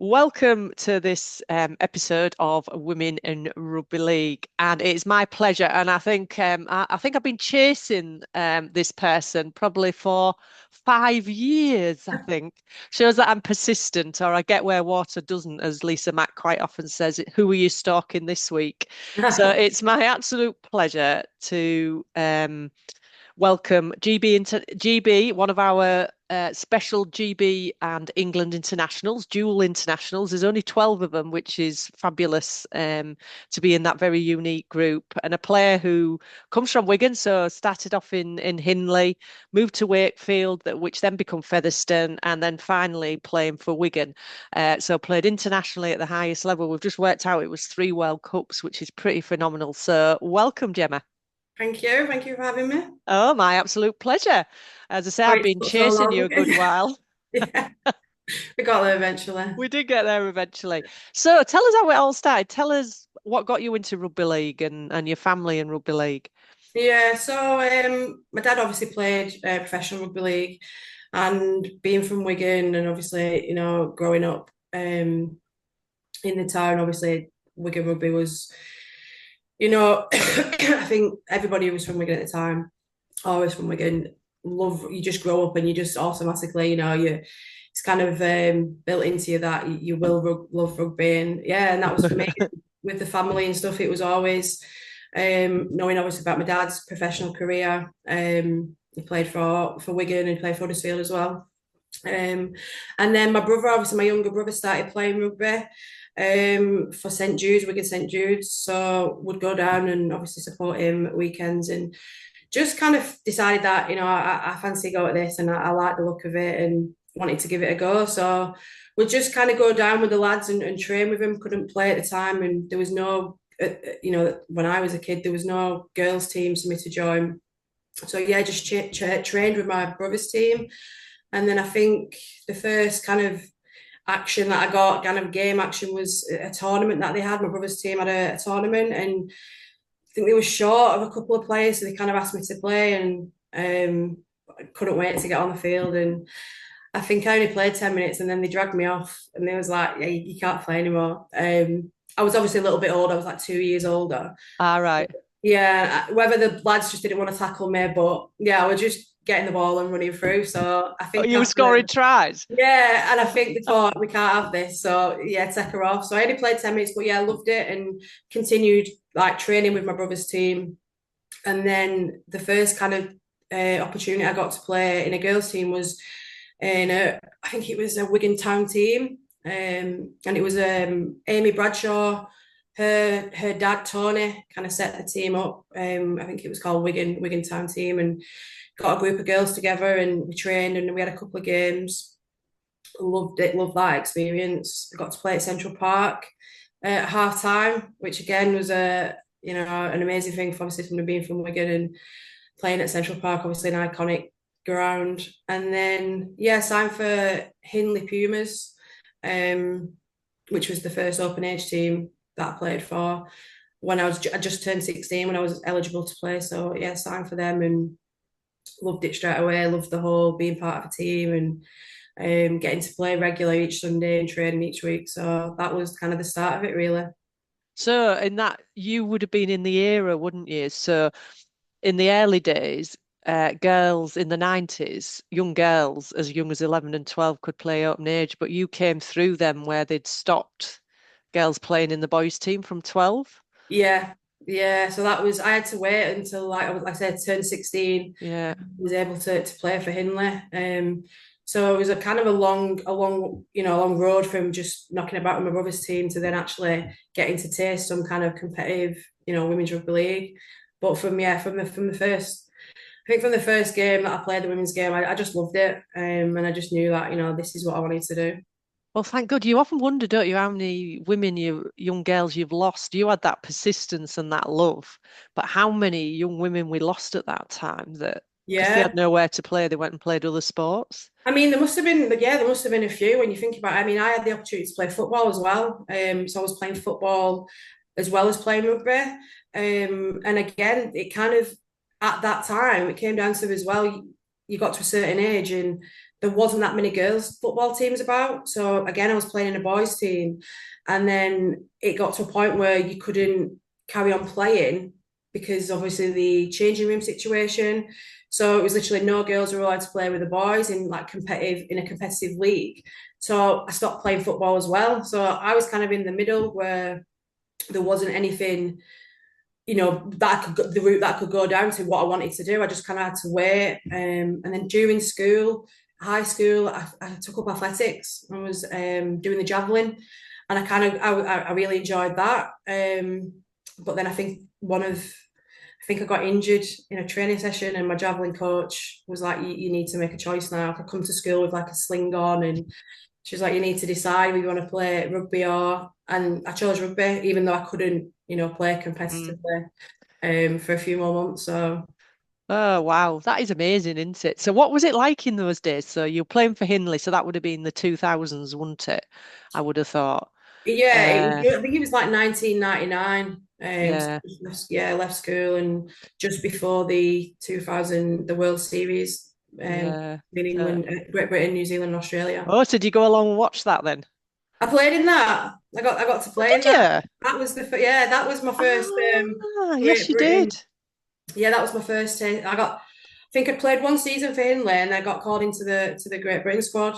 Welcome to this episode of Women in Rugby League, and it's my pleasure. And I think I've been chasing this person probably for 5 years. I think shows that I'm persistent, or I get where water doesn't, as Lisa Mack quite often says. Who are you stalking this week? So it's my absolute pleasure to welcome GB, one of our special GB and England internationals, dual internationals. There's only 12 of them, which is fabulous to be in that very unique group. And a player who comes from Wigan, so started off in Hindley, moved to Wakefield, which then become Featherstone, and then finally playing for Wigan. So played internationally at the highest level. We've just worked out it was 3 World Cups, which is pretty phenomenal. So welcome, Gemma. Thank you. Thank you for having me. Oh, my absolute pleasure. As I say, I've Sorry it been took so chasing you long. a good while. Yeah, we got there eventually. We did get there eventually. So tell us how it all started. Tell us what got you into rugby league and your family in rugby league. Yeah, so my dad obviously played professional rugby league, and being from Wigan, and obviously, growing up in the town, obviously Wigan rugby was, I think everybody who was from Wigan at the time, always from Wigan, you just grow up and you just automatically, it's kind of built into you that you will love rugby. And yeah, and that was for me with the family and stuff. It was always knowing obviously about my dad's professional career. He played for Wigan and played for Huddersfield as well. And then my brother, obviously my younger brother, started playing rugby for St Jude's, Wigan St Jude's. So would go down and obviously support him at weekends, and just kind of decided that, I fancy go at this, and I like the look of it and wanted to give it a go. So we'd just kind of go down with the lads and train with them. Couldn't play at the time, and there was no, when I was a kid, there was no girls' teams for me to join. So yeah, just trained with my brother's team. And then I think the first kind of action that I got, kind of game action, was a tournament that they had. My brother's team had a tournament, and I think they were short of a couple of players, so they kind of asked me to play, and I couldn't wait to get on the field. And I think I only played 10 minutes, and then they dragged me off, and they was like, "Yeah, you can't play anymore." I was obviously a little bit older. I was like 2 years older. All right. Yeah, whether the lads just didn't want to tackle me, but yeah, I was just getting the ball and running through. So I Oh, think you were after, scoring tries. yeah, and I think they thought we can't have this. So yeah, take her off. So I only played 10 minutes, but yeah, I loved it and continued like training with my brother's team. And then the first kind of opportunity I got to play in a girls' team was in I think it was a Wigan Town team. And it was Amy Bradshaw, her dad Tony kind of set the team up. I think it was called Wigan Town team, and got a group of girls together, and we trained, and we had a couple of games. Loved it, loved that experience. Got to play at Central Park at half time, which again was an amazing thing for, obviously, from being from Wigan and playing at Central Park, obviously an iconic ground. And then yeah, signed for Hindley Pumas, um, which was the first open age team that I played for when I just turned 16 when I was eligible to play. So yeah, signed for them and loved it straight away. Loved the whole being part of a team and getting to play regular each Sunday and training each week. So that was kind of the start of it, really. So in that, you would have been in the era, wouldn't you? So in the early days, girls in the 90s, young girls as young as 11 and 12 could play open age, but you came through them where they'd stopped girls playing in the boys' team from 12. Yeah, yeah. So that was, I had to wait until, like I said, turned 16, Yeah. was able to play for Hindley. So it was a kind of a long road from just knocking about with my brother's team to then actually getting to taste some kind of competitive, women's rugby league. But from the first, I think from the first game that I played, the women's game, I just loved it. And I just knew that, this is what I wanted to do. Well, thank God. You often wonder, don't you, how many young girls you've lost. You had that persistence and that love, but how many young women we lost at that time that because they had Yeah. nowhere to play, they went and played other sports. I mean, there must have been a few when you think about it. I mean, I had the opportunity to play football as well. So I was playing football as well as playing rugby. And again, it kind of, at that time, it came down to as well. you got to a certain age and there wasn't that many girls football teams about. So again, I was playing in a boys team, and then it got to a point where you couldn't carry on playing because obviously the changing room situation. So it was literally no girls were allowed to play with the boys in like competitive in a competitive league. So I stopped playing football as well. So I was kind of in the middle where there wasn't anything, that I could the route that I could go down to what I wanted to do. I just kind of had to wait. And then during school, high school, I took up athletics. I was doing the javelin, and I really enjoyed that. But then I think I got injured in a training session, and my javelin coach was like, "You need to make a choice now." I could come to school with like a sling on, and she was like, "You need to decide whether you want to play rugby or." And I chose rugby, even though I couldn't, play Mm. competitively for a few more months. So Oh, wow. That is amazing, isn't it? So what was it like in those days? So you're playing for Hindley, so that would have been the 2000s, wouldn't it? I would have thought. yeah, Uh, I think it was like 1999. So yeah, I left school and just before the 2000, the World Series yeah. in So, England, Great Britain, New Zealand, Australia. oh, so did you go along and watch that then? I played in that. I got to Oh, play in did that. you? That was my first Ah, yes, Great you Britain. did. Yeah, that was my first taste. I think I played one season for Hindley, and I got called into the Great Britain squad.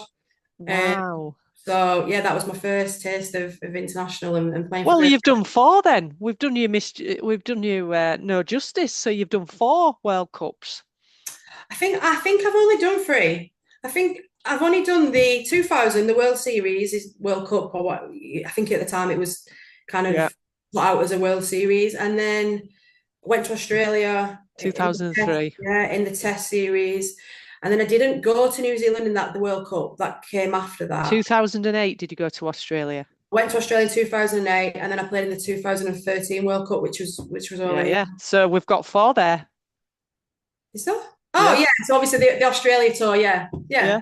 Um, Wow. so yeah, that was my first taste of international and playing for Well, Great you've Britain. done four then. We've done you no justice. So you've done four World Cups. I think I've only done three. I think I've only done the 2000, the World Series is World Cup, or what I think at the time it was kind Yeah. of put out as a World Series, and then went to Australia in the test, 2003. yeah, in the Test series, and then I didn't go to New Zealand in the World Cup that came after that. 2008, did you go to Australia? I went to Australia in 2008, and then I played in the 2013 World Cup, which was Yeah, over here. yeah. So we've got four there. Is that? Oh Yeah, yeah, so obviously the Australia tour, yeah, yeah, yeah,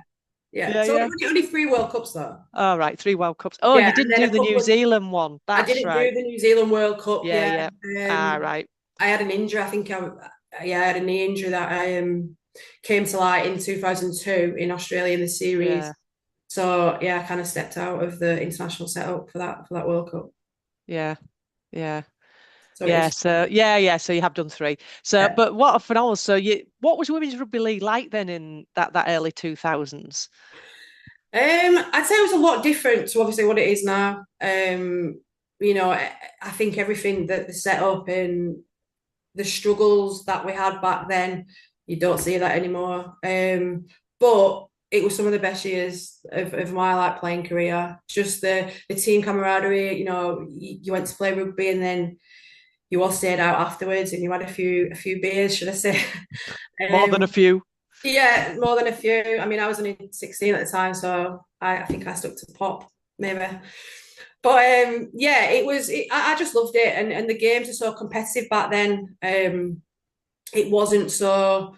yeah. yeah, So yeah. only three World Cups though. All right, three World Cups. Oh, you Yeah, and didn't then do a the couple New of Zealand one. I That's didn't right. do the New Zealand World Cup. Yeah, Yeah, yeah. Ah, right. I had an injury. I had a knee injury that I came to light in 2002 in Australia in the series. Yeah, So yeah, I kind of stepped out of the international setup for that World Cup. yeah, yeah. So it Yeah, was so yeah, yeah. So you have done three. So, yeah. but what a phenomenal. So what was women's rugby league like then in that early 2000s? I'd say it was a lot different to obviously what it is now. I think everything that the setup and the struggles that we had back then, you don't see that anymore. But it was some of the best years of my like playing career. Just the team camaraderie. You went to play rugby and then you all stayed out afterwards and you had a few beers, should I say? More than a um, few. yeah, more than a few. I mean, I was only 16 at the time, so I think I stuck to pop maybe. But yeah, I just loved it, and the games are so competitive back then. It wasn't so,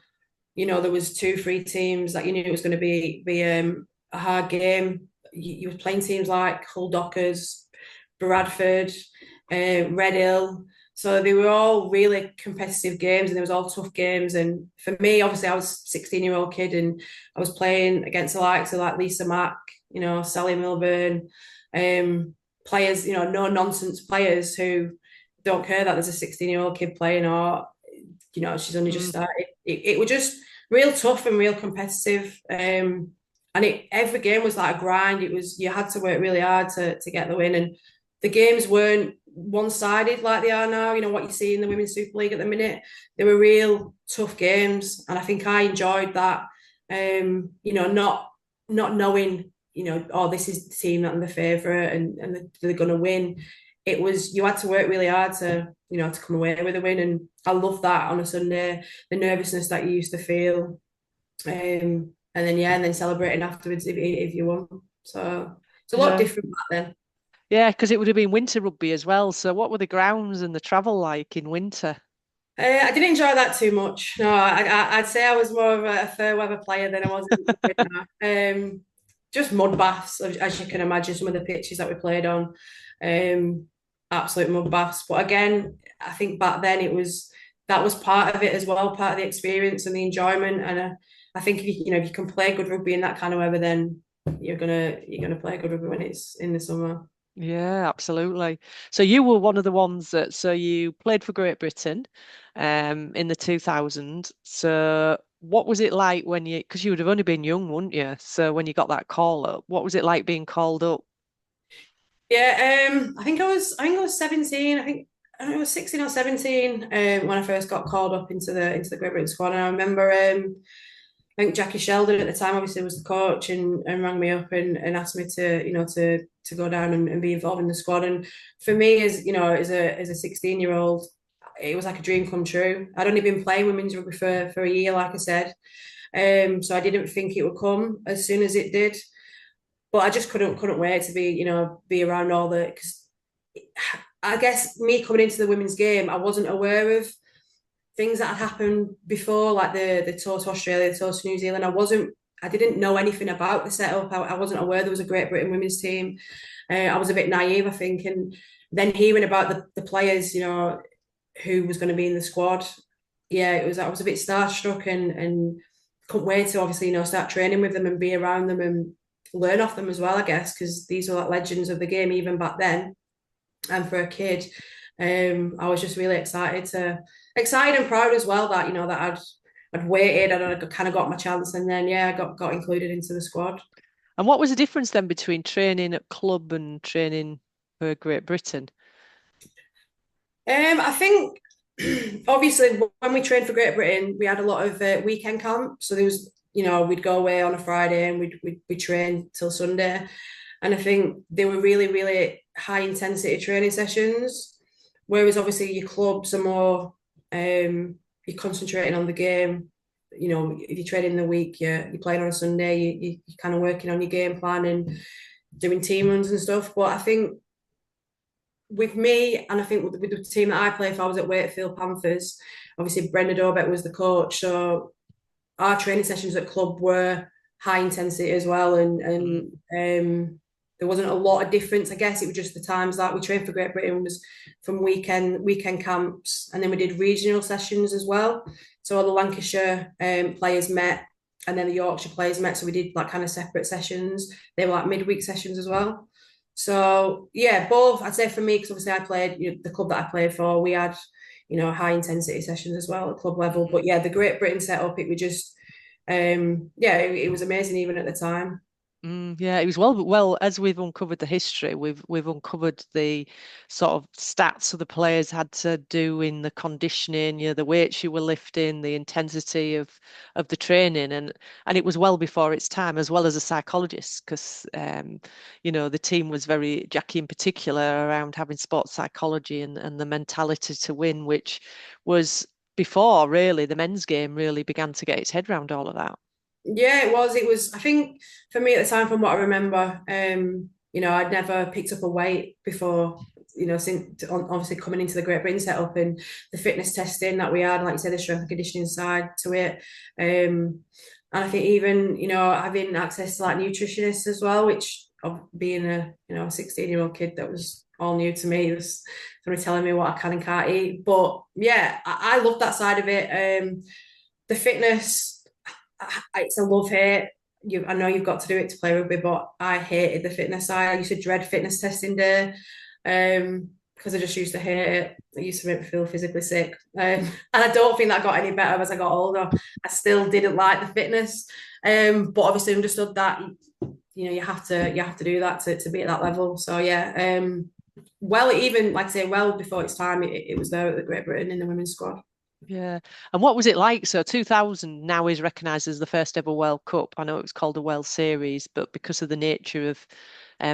there was two, three teams that you knew it was going to be a hard game. You were playing teams like Hull Dockers, Bradford, Red Hill. So they were all really competitive games, and there was all tough games. And for me, obviously, I was a 16-year-old kid, and I was playing against the likes of like Lisa Mack, Sally Milburn, players, no nonsense players who don't care that there's a 16-year-old kid playing, or she's only just Mm. started. It was just real tough and real competitive. And every game was like a grind. It was, you had to work really hard to get the win. And the games weren't one-sided like they are now. What you see in the Women's Super League at the minute. They were real tough games. And I think I enjoyed that. Not knowing, oh, this is the team that I'm the favourite and they're gonna win. It was, you had to work really hard to come away with a win. And I love that on a Sunday, the nervousness that you used to feel. And then celebrating afterwards if you won. So it's a lot Yeah. different back then. Yeah, because it would have been winter rugby as well. So what were the grounds and the travel like in winter? I didn't enjoy that too much. No, I'd say I was more of a fair weather player than I was in the winter. Just mud baths, as you can imagine, some of the pitches that we played on, um, absolute mud baths. But again, I think back then that was part of it as well, part of the experience and the enjoyment. And I think if you can play good rugby in that kind of weather, then you're gonna play good rugby when it's in the summer. Yeah, absolutely. So you were one of the ones that, so you played for Great Britain in the 2000s. So what was it like when you, because you would have only been young, wouldn't you? So when you got that call up, what was it like being called up? Yeah, I think I was 17. I was 16 or 17 when I first got called up into the Great Britain squad. And I remember I think Jackie Sheldon at the time obviously was the coach and rang me up and asked me to go down and be involved in the squad. And for me as a 16-year-old, it was like a dream come true. I'd only been playing women's rugby for a year, like I said. So I didn't think it would come as soon as it did. But I just couldn't wait to be around all the, because I guess me coming into the women's game, I wasn't aware of things that had happened before, like the tour to Australia, the tour to New Zealand. I didn't know anything about the setup. I wasn't aware there was a Great Britain women's team. I was a bit naive, I think, and then hearing about the players, who was going to be in the squad, yeah, I was a bit starstruck and couldn't wait to obviously start training with them and be around them and learn off them as well, I guess, because these were like legends of the game even back then. And for a kid, I was just really excited and proud as well that that I'd waited and I kind of got my chance, and then yeah, I got included into the squad. And what was the difference then between training at club and training for Great Britain? I think obviously when we trained for Great Britain, we had a lot of weekend camps. So there was, we'd go away on a Friday and we'd train till Sunday. And I think they were really, really high intensity training sessions. Whereas obviously your clubs are more, you're concentrating on the game. If you train in the week, you're playing on a Sunday, you're kind of working on your game plan and doing team runs and stuff. But I think with me, and I think with the team that I play for, I was at Wakefield Panthers. Obviously, Brenda Dorbeck was the coach, so our training sessions at club were high intensity as well, and there wasn't a lot of difference. I guess it was just the times that we trained for Great Britain was from weekend camps, and then we did regional sessions as well. So all the Lancashire players met, and then the Yorkshire players met. So we did like kind of separate sessions. They were like midweek sessions as well. So yeah, both. I'd say for me, because obviously I played the club that I played for, we had high intensity sessions as well at club level. But yeah, the Great Britain setup, it was just yeah, it was amazing even at the time. Yeah, it was well, as we've uncovered the history, we've uncovered the sort of stats of the players had to do in the conditioning, the weights you were lifting, the intensity of the training, and it was well before its time, as well as a psychologist, because the team was very, Jackie in particular, around having sports psychology and the mentality to win, which was before really the men's game really began to get its head around all of that. Yeah, it was. It was. I think for me at the time, from what I remember, I'd never picked up a weight before. Since obviously coming into the Great Britain setup and the fitness testing that we had, like you said, the strength and conditioning side to it. And I think even having access to like nutritionists as well, which of being a 16-year-old kid, that was all new to me. It was sort of telling me what I can and can't eat. But yeah, I love that side of it. The fitness. It's a love hate. I know you've got to do it to play rugby, but I hated the fitness side. I used to dread fitness testing day because I just used to hate it. It used to make me feel physically sick. And I don't think that got any better as I got older. I still didn't like the fitness, but obviously understood that you have to do that to be at that level. So yeah, well, even like I say, well before its time, it was there at the Great Britain in the women's squad. Yeah. And what was it like? So 2000 now is recognised as the first ever World Cup. I know it was called a World Series, but because of the nature of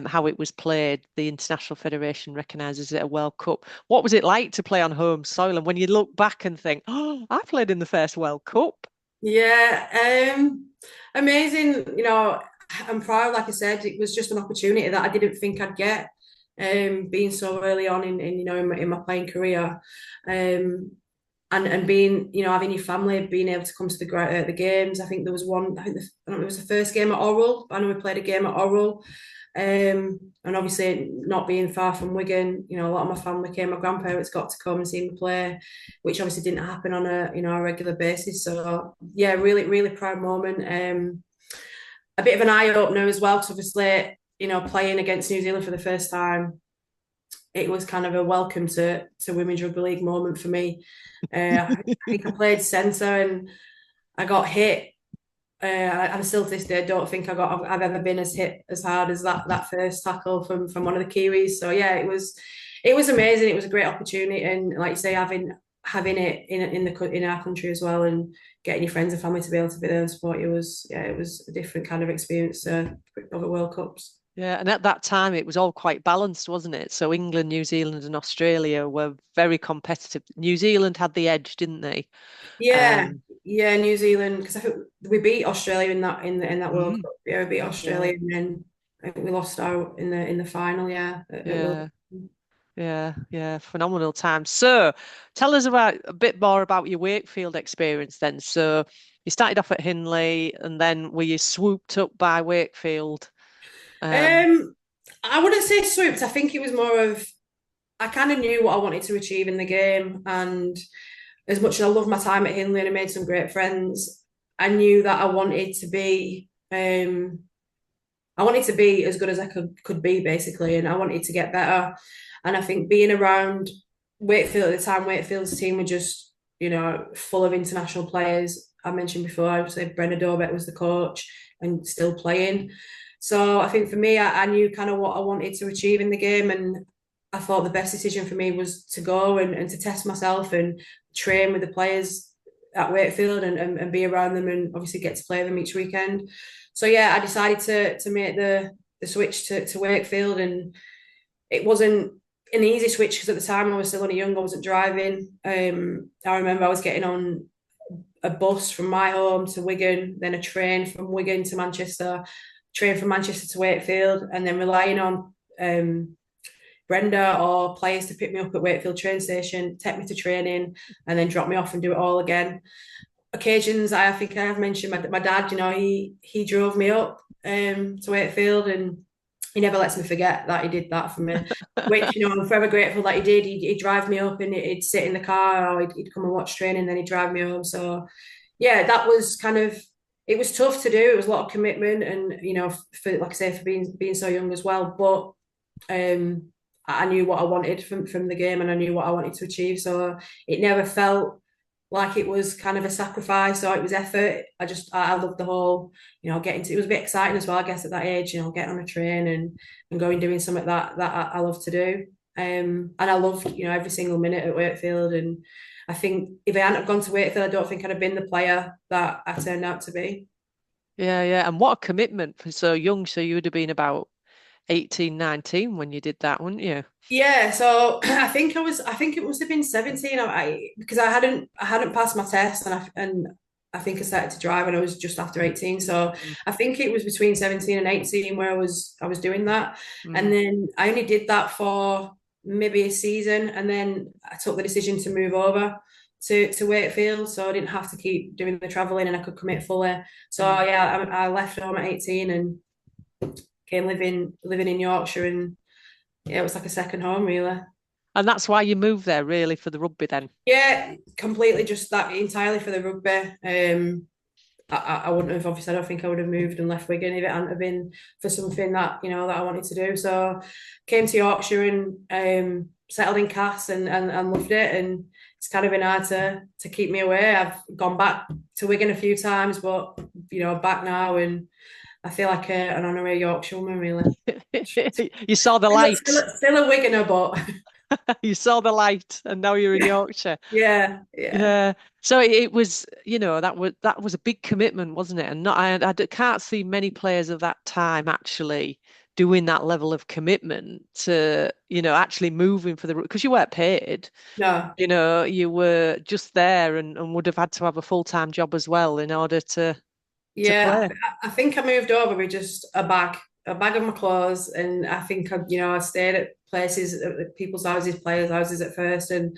how it was played, the International Federation recognises it a World Cup. What was it like to play on home soil? And when you look back and think, oh, I played in the first World Cup. Yeah, amazing. I'm proud. Like I said, it was just an opportunity that I didn't think I'd get. Being so early on in my playing career. and being, having your family, being able to come to the games. I think there was one. I don't know, it was the first game at Orwell. I know we played a game at Orwell, and obviously not being far from Wigan, a lot of my family came. My grandparents got to come and see me play, which obviously didn't happen on a regular basis. So yeah, really really proud moment. A bit of an eye opener as well, because obviously playing against New Zealand for the first time, it was kind of a welcome to Women's Rugby League moment for me. I think I played centre and I got hit. I'm still to this day don't think I've ever been as hit as hard as that first tackle from one of the Kiwis. So yeah, it was amazing. It was a great opportunity, and like you say, having it in our country as well, and getting your friends and family to be able to be there and support you was a different kind of experience of the World Cups. Yeah, and at that time it was all quite balanced, wasn't it? So England, New Zealand, and Australia were very competitive. New Zealand had the edge, didn't they? Yeah, Um, yeah, New Zealand, because I think we beat Australia in that World mm, Cup. Yeah, we beat yeah, Australia, and then I think we lost out in the final. Yeah, at World yeah, Cup. yeah, phenomenal time. So tell us about a bit more about your Wakefield experience then. So you started off at Hindley, and then were you swooped up by Wakefield? Um, Um, I wouldn't say swooped. I think it was more of I kind of knew what I wanted to achieve in the game, and as much as I loved my time at Hindley and I made some great friends, I knew that I wanted to be as good as I could be basically, and I wanted to get better. And I think being around Wakefield at the time, Wakefield's team were just full of international players. I mentioned before, I would say Brenna Dorbeck was the coach and still playing. So I think for me, I knew kind of what I wanted to achieve in the game, and I thought the best decision for me was to go and to test myself and train with the players at Wakefield and be around them and obviously get to play them each weekend. So yeah, I decided to make the switch to Wakefield, and it wasn't an easy switch because at the time I was still only young, I wasn't driving. I remember I was getting on a bus from my home to Wigan, then a train from Wigan to Manchester, train from Manchester to Wakefield, and then relying on Brenda or players to pick me up at Wakefield train station, take me to training, and then drop me off and do it all again. Occasions, I think I have mentioned my dad. He drove me up to Wakefield, and he never lets me forget that he did that for me. Which I'm forever grateful that he did. He'd drive me up, and he'd sit in the car, or he'd come and watch training, and then he'd drive me home. So yeah, that was kind of it was tough to do. It was a lot of commitment, and for like I say, for being so young as well. But I knew what I wanted from the game, and I knew what I wanted to achieve. So it never felt like it was kind of a sacrifice or it was effort. I loved the whole, getting to, it was a bit exciting as well, I guess, at that age, getting on a train and going doing something that I love to do. And I loved, every single minute at Wakefield. And I think if I hadn't have gone to Wakefield, I don't think I'd have been the player that I turned out to be. yeah, yeah. And what a commitment for so young. So you would have been about 18, 19 when you did that, wouldn't you? Yeah, so I think it must have been 17. Because I hadn't passed my test, and I think I started to drive when I was just after 18. So Mm, I think it was between 17 and 18 where I was doing that. And mm. then I only did that for maybe a season, and then I took the decision to move over to Wakefield, so I didn't have to keep doing the traveling and I could commit fully. So Mm. yeah, I left home at 18 and came living in Yorkshire, and yeah, it was like a second home really. And that's why you moved there, really, for the rugby then. Yeah, completely just that entirely for the rugby. I wouldn't have, obviously I don't think I would have moved and left Wigan if it hadn't have been for something that that I wanted to do. So came to Yorkshire and settled in Cass and loved it, and it's kind of been hard to keep me away. I've gone back to Wigan a few times, but back now, and I feel like an honorary Yorkshireman really. You saw the Still, light. still a Wiganer, but You saw the light, and now you're in Yorkshire. yeah, yeah. Yeah. So it was, that was a big commitment, wasn't it? And not, can't see many players of that time actually doing that level of commitment to, actually moving for the because you weren't paid. No. You were just there and would have had to have a full-time job as well in order to Yeah, play. I think I moved over with just a bag of my clothes, and I think I stayed at places, at people's houses, players' houses at first, and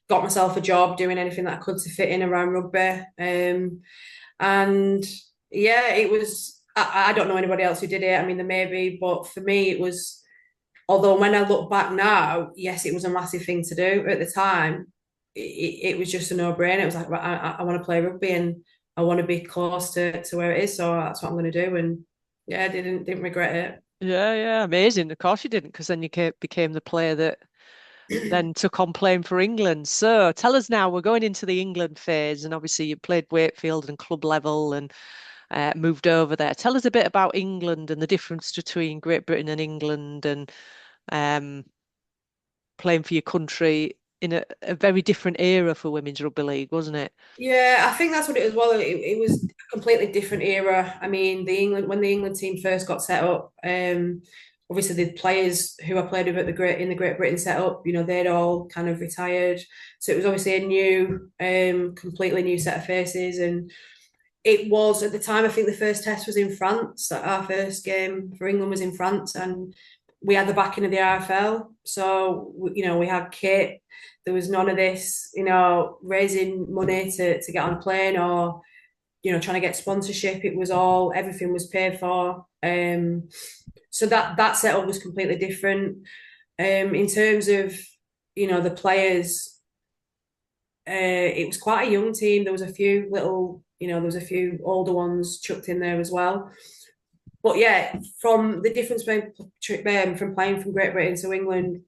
got myself a job doing anything that I could to fit in around rugby. And yeah, it was, I don't know anybody else who did it. I mean, there may be, but for me, it was, although when I look back now, yes, it was a massive thing to do. At the time, it was just a no-brainer. It was like, I want to play rugby and I want to be close to where it is. So that's what I'm going to do. And yeah, I didn't regret it. Yeah, yeah, amazing. Of course you didn't, because then you became the player that then took on playing for England. So tell us now, we're going into the England phase, and obviously you played Wakefield and club level and moved over there. Tell us a bit about England and the difference between Great Britain and England, and um, playing for your country in a very different era for women's rugby league, wasn't it? Yeah, I think that's what it was. Well, it was a completely different era. I mean, when the England team first got set up, obviously the players who I played with at the Great Britain setup, they'd all kind of retired. So it was obviously a new, completely new set of faces. And it was at the time, I think the first test was in France. Our first game for England was in France, and we had the backing of the RFL. So we had kit. There was none of this, raising money to get on a plane or trying to get sponsorship. It was all, everything was paid for. So that setup was completely different. In terms of the players, it was quite a young team. There was a few there was a few older ones chucked in there as well. But yeah, from the difference from playing from Great Britain to England,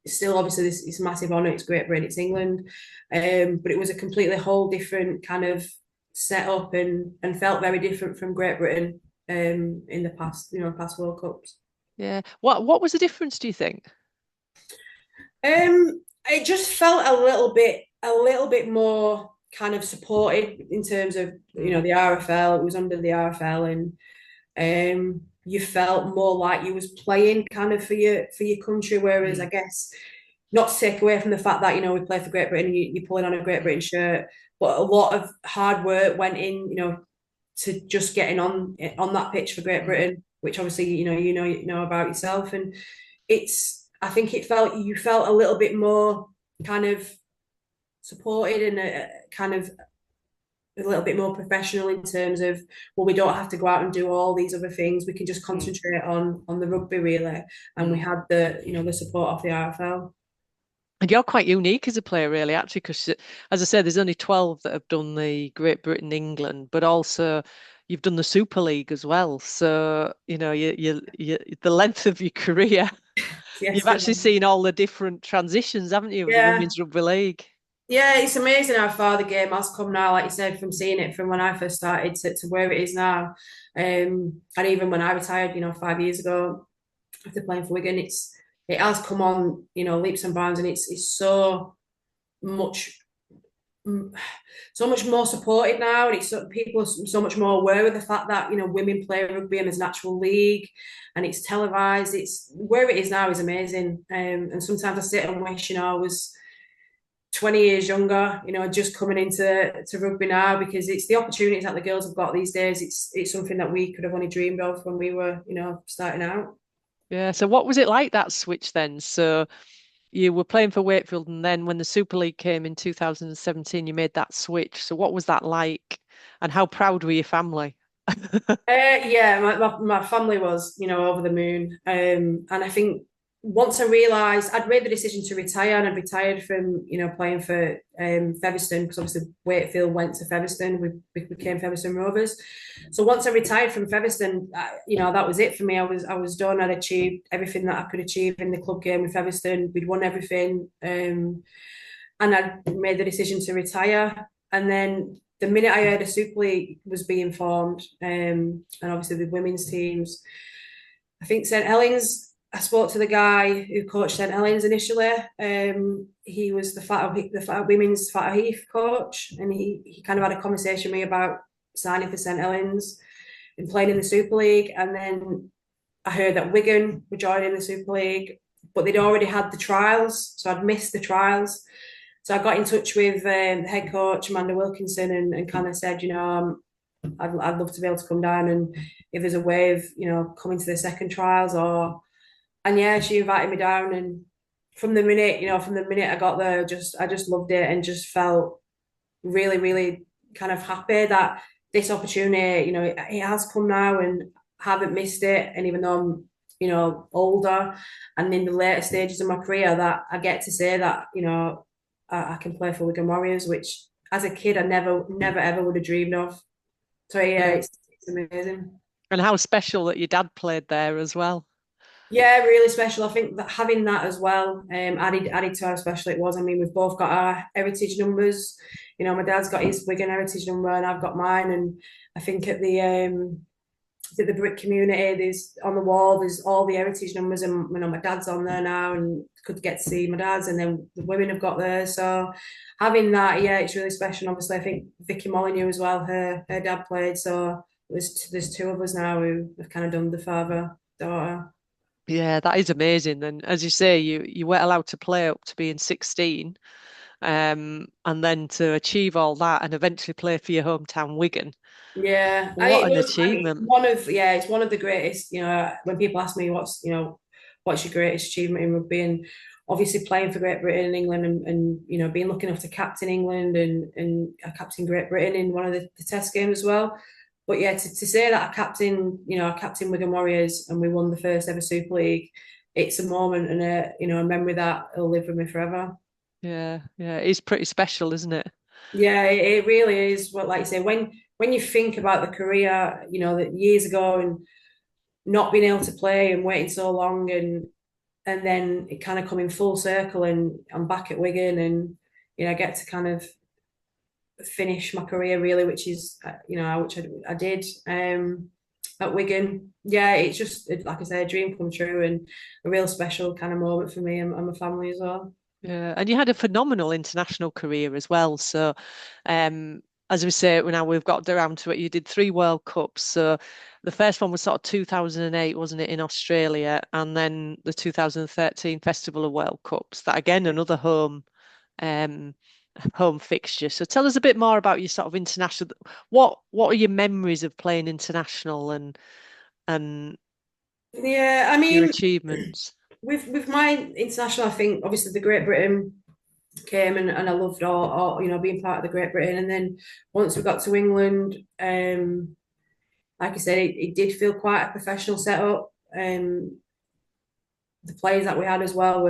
it's still obviously it's massive honour. It's Great Britain, it's England, but it was a completely whole different kind of setup and felt very different from Great Britain in the past, past World Cups. Yeah. What was the difference, do you think? It just felt a little bit more kind of supported in terms of Mm. the RFL. It was under the RFL, and you felt more like you was playing kind of for your country. Whereas I Mm. guess, not to take away from the fact that we play for Great Britain and you're pulling on a Great Britain shirt, but a lot of hard work went in, to just getting on that pitch for Great Mm. Britain, which obviously you know about yourself. And I think you felt a little bit more kind of supported and kind of a little bit more professional in terms of, well, we don't have to go out and do all these other things. We can just Mm. concentrate on the rugby really, and we Mm. had the support of the RFL. And you're quite unique as a player, really, actually, because as I said, there's only 12 that have done the Great Britain England, but also you've done the Super League as well. So, the length of your career, you've Yes, yeah. actually seen all the different transitions, haven't you, of the Yeah. Women's Rugby League? Yeah, it's amazing how far the game has come now. Like you said, from seeing it from when I first started to where it is now. And even when I retired, 5 years ago, after playing for Wigan, it has come on, leaps and bounds, and it's much so much more supported now, and people are so much more aware of the fact that women play rugby and there's an actual league, and it's televised. It's where it is now is amazing, and sometimes I sit and wish I was 20 years younger, just coming into rugby now, because it's the opportunities that the girls have got these days. It's something that we could have only dreamed of when we were, starting out. Yeah. So what was it like, that switch then? So you were playing for Wakefield, and then when the Super League came in 2017, you made that switch. So what was that like? And how proud were your family? Yeah, my family was, over the moon. And I think once I realised I'd made the decision to retire, and I'd retired from, playing for Featherstone, because obviously Wakefield went to Featherstone. We became Featherstone Rovers. So once I retired from Featherstone, that was it for me. I was done. I'd achieved everything that I could achieve in the club game with Featherstone. We'd won everything. And I made the decision to retire. And then the minute I heard a Super League was being formed, and obviously the women's teams, I think St Helens. I spoke to the guy who coached St Helens initially. He was the women's Fat Heath coach, and he kind of had a conversation with me about signing for St Helens and playing in the Super League. And then I heard that Wigan were joining the Super League, but they'd already had the trials, so I'd missed the trials. So I got in touch with the head coach, Amanda Wilkinson, and kind of said, I'd love to be able to come down, and if there's a way of, coming to the second trials, and yeah, she invited me down, and from the minute, from the minute I got there, I just loved it and just felt really, really kind of happy that this opportunity, it has come now and haven't missed it. And even though I'm, older and in the later stages of my career, that I get to say that, I can play for Wigan Warriors, which as a kid I never ever would have dreamed of. So yeah, Yeah. it's amazing. And how special that your dad played there as well. Yeah, really special. I think that having that as well, added to how special it was. I mean, we've both got our heritage numbers. My dad's got his Wigan heritage number, and I've got mine. And I think at the Brit community, there's on the wall, there's all the heritage numbers, and my dad's on there now, and could get to see my dad's, and then the women have got theirs. So having that, yeah, it's really special. And obviously, I think Vicky Molyneux as well. Her dad played, so there's two of us now who have kind of done the father daughter. Yeah, that is amazing. And as you say, you weren't allowed to play up to being 16, and then to achieve all that and eventually play for your hometown Wigan. Yeah, What it an was. And achievement. it's one of the greatest. When people ask me what's your greatest achievement in rugby, and obviously playing for Great Britain and England, and being lucky enough to captain England and I captain Great Britain in one of the Test games as well. But yeah, to say that I captain Wigan Warriors and we won the first ever Super League, it's a moment and a memory that will live with me forever. Yeah, yeah, it's pretty special, isn't it? Yeah, it really is. What, like you say, when you think about the career, that years ago and not being able to play and waiting so long, and then it kind of coming full circle, and I'm back at Wigan, and I get to kind of finish my career really, which is which I did at Wigan. Yeah, it's just like I say, a dream come true and a real special kind of moment for me and my family as well. Yeah, and you had a phenomenal international career as well. So, um, as we say, now we've got around to it, you did three World Cups. So, the first one was sort of 2008, wasn't it, in Australia, and then the 2013 Festival of World Cups. That again, another um, home fixture. So, tell us a bit more about your sort of international. What are your memories of playing international and Yeah, I your mean, achievements? with my international, I think obviously the Great Britain came, and I loved all being part of the Great Britain. And then once we got to England, like I said, it did feel quite a professional setup. The players that we had as well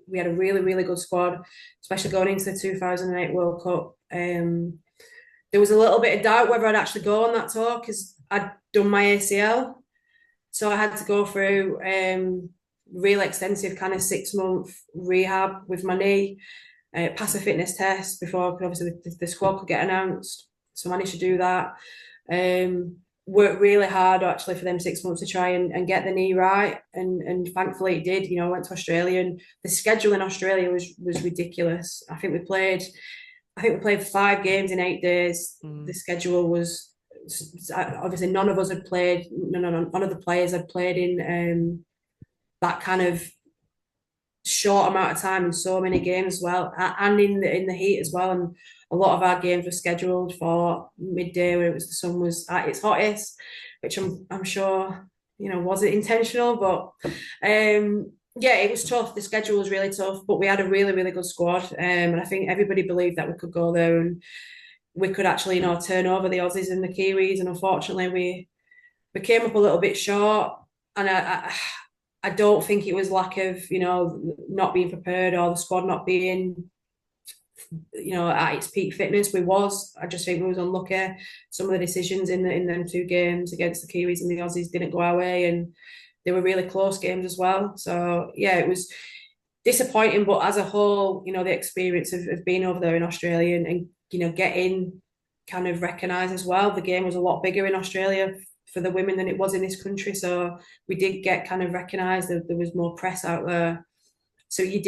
we had a really really good squad, especially going into the 2008 World Cup. There was a little bit of doubt whether I'd actually go on that tour because I'd done my ACL, so I had to go through real extensive kind of 6 month rehab with my knee, pass a fitness test before obviously the squad could get announced. So I managed to do that. Worked really hard actually for them 6 months to try and get the knee right, and thankfully it did. I went to Australia, and the schedule in Australia was ridiculous. I think we played 5 games in 8 days. The Mm. schedule was obviously none of us had played. None of the players had played in that kind of short amount of time and so many games as well, and in the heat as well. And a lot of our games were scheduled for midday where the sun was at its hottest, which I'm sure wasn't intentional, but yeah, it was tough. The schedule was really tough, but we had a really really good squad, and I think everybody believed that we could go there and we could actually turn over the Aussies and the Kiwis, and unfortunately we came up a little bit short. And I don't think it was lack of not being prepared or the squad not being at its peak fitness. I just think we was unlucky. Some of the decisions in them 2 games against the Kiwis and the Aussies didn't go our way, and they were really close games as well. So yeah, it was disappointing, but as a whole, the experience of being over there in Australia and getting kind of recognised as well. The game was a lot bigger in Australia for the women than it was in this country, so we did get kind of recognised. There was more press out there, so you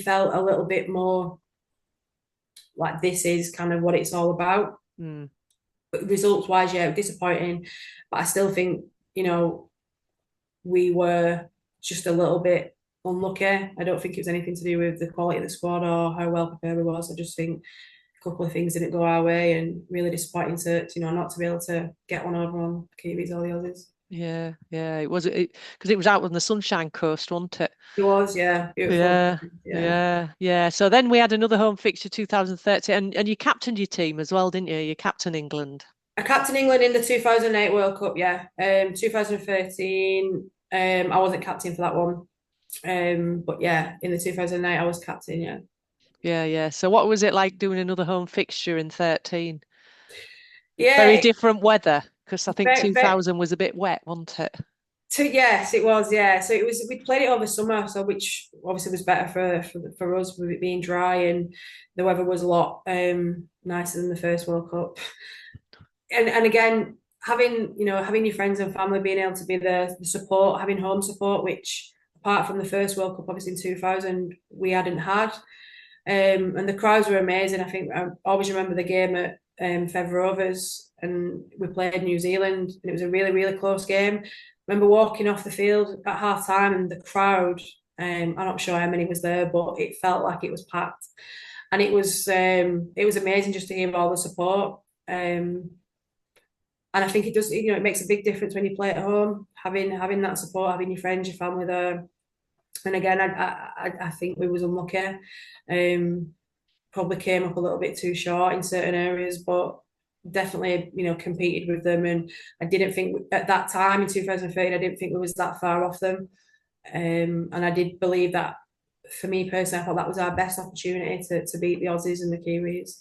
felt a little bit more like this is kind of what it's all about. Mm. But results wise, yeah, disappointing, but I still think we were just a little bit unlucky. I don't think it was anything to do with the quality of the squad or how well prepared we was. I just think a couple of things didn't go our way, and really disappointing to not to be able to get one over on the Kiwis or the Aussies. Yeah. It was it because it was out on the Sunshine Coast, wasn't it? It was, yeah, beautiful. Yeah, Yeah. yeah. So then we had another home fixture 2013, and you captained your team as well, didn't you? You captained England. I captained England in the 2008 World Cup, yeah. 2013, I wasn't captain for that one. But yeah, in the 2008, I was captain, yeah. Yeah. So what was it like doing another home fixture in 13? Very Yeah, different weather because I think very, very, 2000 was a bit wet, wasn't it? yes, it was, yeah. So it was, we played it over summer, so which obviously was better for us with it being dry, and the weather was a lot nicer than the first World Cup. And again, having your friends and family being able to be the support, having home support, which apart from the first World Cup, obviously in 2000, we hadn't had. And the crowds were amazing. I think I always remember the game at Fev Rovers, and we played New Zealand, and it was a really, really close game. I remember walking off the field at half time, and the crowd, I'm not sure how many was there, but it felt like it was packed. And it was amazing just to hear all the support. And I think it does, it makes a big difference when you play at home, having that support, having your friends, your family there. And again, I think we was unlucky. Probably came up a little bit too short in certain areas, but definitely, competed with them. And I didn't think at that time in 2013, I didn't think we was that far off them. And I did believe that for me personally, I thought that was our best opportunity to beat the Aussies and the Kiwis.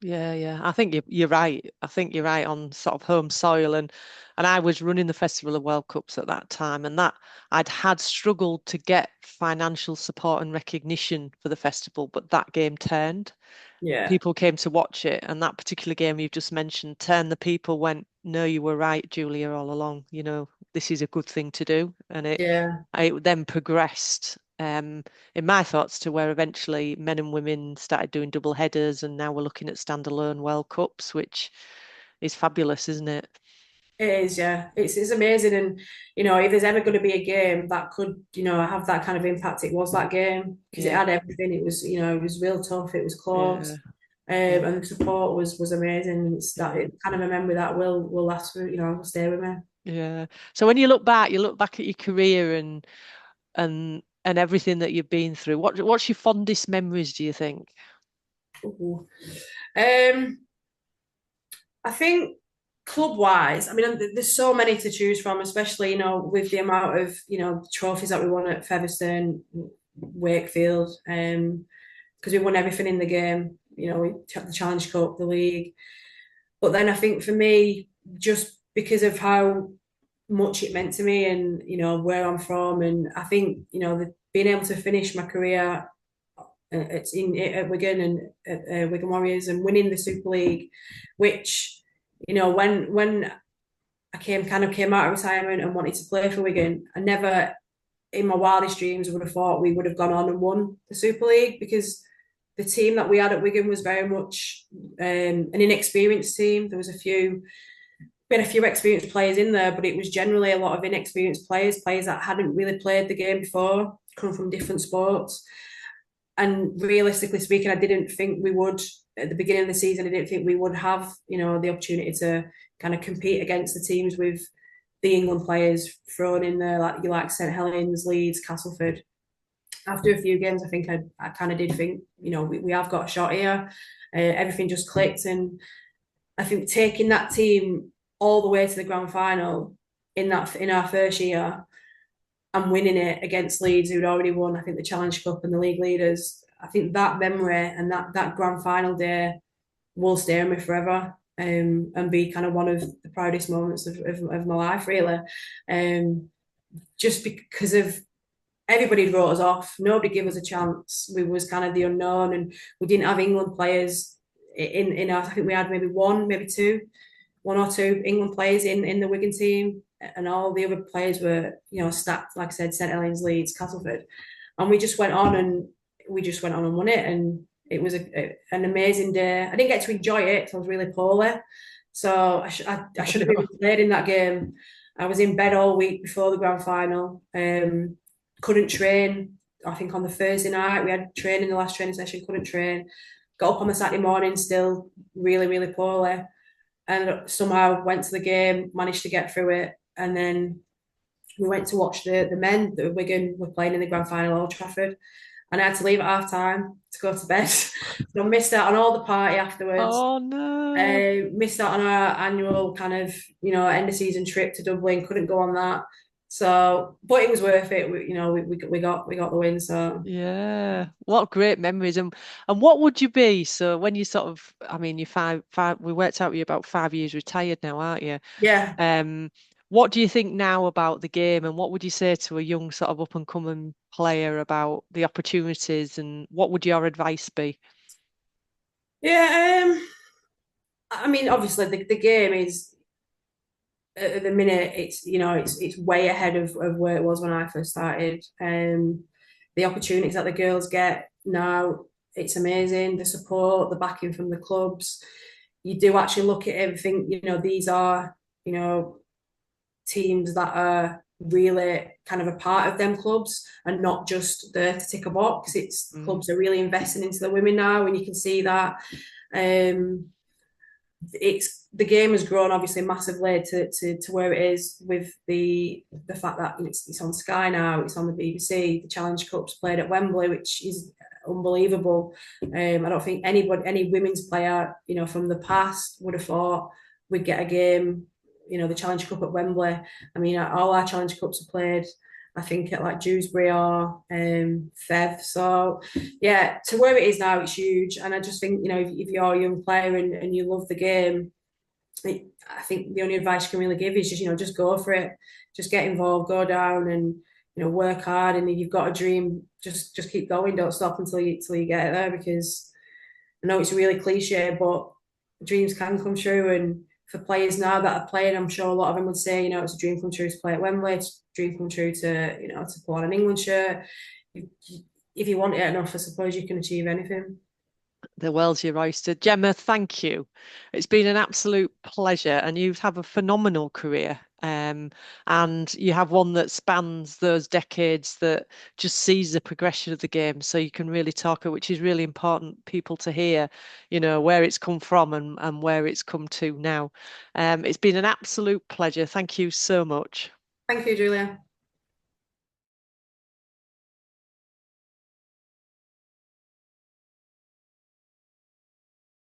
Yeah. I think you're right. I think you're right on sort of home soil, and I was running the Festival of World Cups at that time, and that had struggled to get financial support and recognition for the festival, but that game turned. Yeah, People came to watch it, and that particular game you've just mentioned turned the people went, no, you were right, Julia, all along. This is a good thing to do, and yeah. it then progressed. In my thoughts to where eventually men and women started doing double headers, and now we're looking at standalone World Cups, which is fabulous, isn't it? It is, yeah. It's amazing, and if there's ever going to be a game that could, have that kind of impact, it was that game because it Yeah, had everything. It was real tough. It was yeah, close, yeah, and the support was amazing. It's kind of a memory that will last for will stay with me. yeah. So when you look back at your career and everything that you've been through. What's your fondest memories, do you think? Ooh. Um, I think club wise, I mean, there's so many to choose from, especially with the amount of trophies that we won at Featherstone, Wakefield, because we won everything in the game. We took the Challenge Cup, the league. But then I think for me, just because of how much it meant to me, and where I'm from, and I think being able to finish my career at Wigan and at Wigan Warriors and winning the Super League, which when I came out of retirement and wanted to play for Wigan, I never in my wildest dreams would have thought we would have gone on and won the Super League, because the team that we had at Wigan was very much an inexperienced team. There was we had a few experienced players in there, but it was generally a lot of inexperienced players that hadn't really played the game before, come from different sports. And realistically speaking, I didn't think we would at the beginning of the season. I didn't think we would have, the opportunity to kind of compete against the teams with the England players thrown in there, like St Helens, Leeds, Castleford. After a few games, I think I kind of did think, we have got a shot here. Everything just clicked, and I think taking that team all the way to the grand final in our first year and winning it against Leeds, who'd already won, I think, the Challenge Cup and the league leaders. I think that memory and that grand final day will stay with me forever, and be kind of one of the proudest moments of my life, really. Just because of everybody wrote us off, nobody gave us a chance. We was kind of the unknown, and we didn't have England players in our. I think we had maybe one or two England players in the Wigan team, and all the other players were stacked. Like I said, St Helens, Leeds, Castleford, and we just went on and won it, and it was an amazing day. I didn't get to enjoy it because I was really poorly, so I should have been played in that game. I was in bed all week before the grand final. Couldn't train. I think on the Thursday night we had training, the last training session. Couldn't train. Got up on the Saturday morning still really, really poorly, and somehow went to the game, managed to get through it, and then we went to watch the men. The Wigan were playing in the grand final at Old Trafford, and I had to leave at half time to go to bed. So I missed out on all the party afterwards. Oh no. Missed out on our annual kind of, end of season trip to Dublin. Couldn't go on that. So, but it was worth it. We got the win. So Yeah, what great memories. And what would you be? So when you sort of, I mean, you're five, we worked out you're about 5 years retired now, aren't you? yeah, Um, what do you think now about the game, and what would you say to a young sort of up and coming player about the opportunities, and what would your advice be? yeah. I mean, obviously the game is at the minute it's way ahead of where it was when I first started. The opportunities that the girls get now, it's amazing. The support, the backing from the clubs. You do actually look at it and think, these are, teams that are really kind of a part of them clubs and not just there to tick a box. It's Mm. clubs are really investing into the women now, and you can see that. Um, it's the game has grown obviously massively to where it is with the fact that it's on Sky now, it's on the BBC. The Challenge Cup's played at Wembley, which is unbelievable. I don't think any women's player, from the past would have thought we'd get a game, the Challenge Cup at Wembley. I mean, all our Challenge Cups are played, I think, at like Dewsbury or Fev. So yeah, to where it is now, it's huge. And I just think, if you're a young player and you love the game, I think the only advice you can really give is just go for it, just get involved, go down, and work hard. And if you've got a dream, just keep going, don't stop until you get there. Because I know it's really cliche, but dreams can come true. And for players now that are playing, I'm sure a lot of them would say, it's a dream come true to play at Wembley. It's a dream come true to pull on an England shirt. If you want it enough, I suppose you can achieve anything. The world's your oyster. Gemma, thank you. It's been an absolute pleasure, and you have a phenomenal career. And you have one that spans those decades that just sees the progression of the game. So you can really talk it, which is really important people to hear, where it's come from and where it's come to now. It's been an absolute pleasure. Thank you so much. Thank you, Julia.